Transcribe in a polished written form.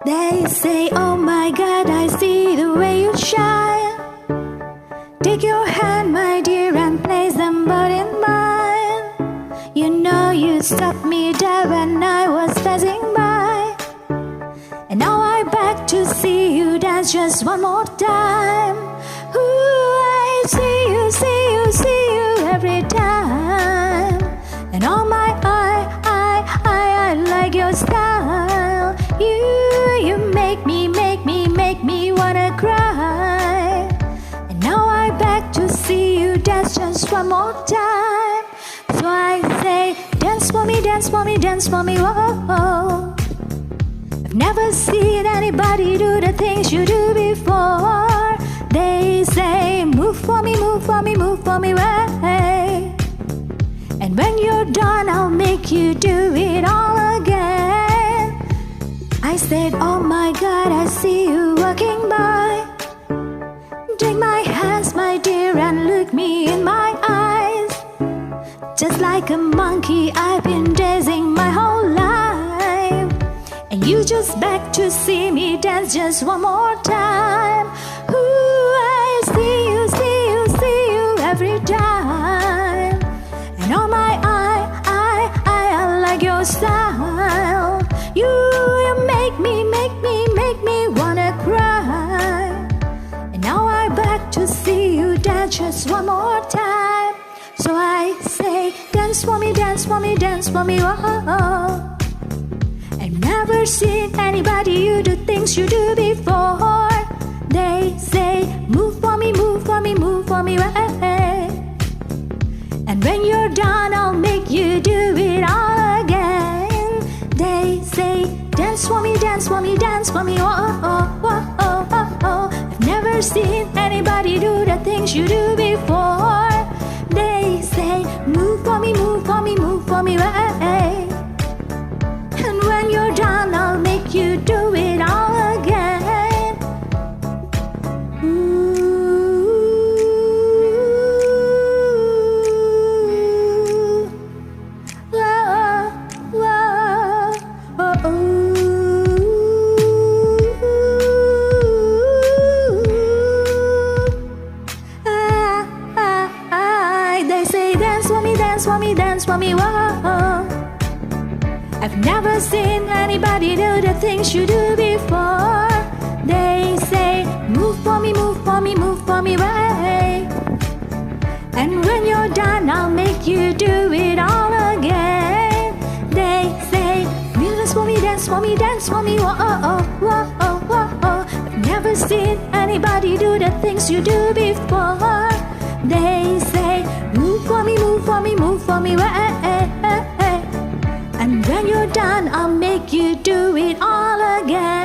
They say, oh my God, I see the way you shine. Take your hand, my dear, and place them both in mine. You know you stopped me there when I was passing by, and now I beg to see you dance just one more time. Ooh, I see you, see you, see you every time. And oh my, I like your style. You make me wanna cry. And now I beg to see you dance just one more time. So I say, dance for me, dance for me, dance for me, whoa. I've never seen anybody do the things you do before. They say, move for me, move for me, move for me, way. And when you're done, I'll make you do it all again. I said, oh my God, I see you walking by. Take my hands, my dear, and look me in my eyes. Just like a monkey, I've been dancing my whole life, and you just beg to see me dance just one more time. Ooh, I see you, see you, see you every time. And oh my, I like your style. You make me wanna cry. And now I beg to see you dance just one more time. So I say, dance for me, dance for me, dance for me, whoa. I've never seen anybody do the things you do before. They say, move for me, move for me, move for me, way. And when you're done, I'll make you do it all again. They say, dance for me, dance for me, dance for me, whoa. I've never seen anybody do the things you do before. They say, move for me, move for me, move for me, way. And when you're done, I'll make you do it all again. Ooh. Whoa, whoa, oh, oh. They say, dance for me, dance for me, dance for me, whoa. I've never seen anybody do the things you do before. They say, move for me, move for me, move for me, way. And when you're done, I'll make you do it all again. They say, dance for me, dance for me, dance for me, whoa. I've never seen anybody do the things you do before. They say, move for me, move for me, move for me, way. And when you're done, I'll make you do it all again.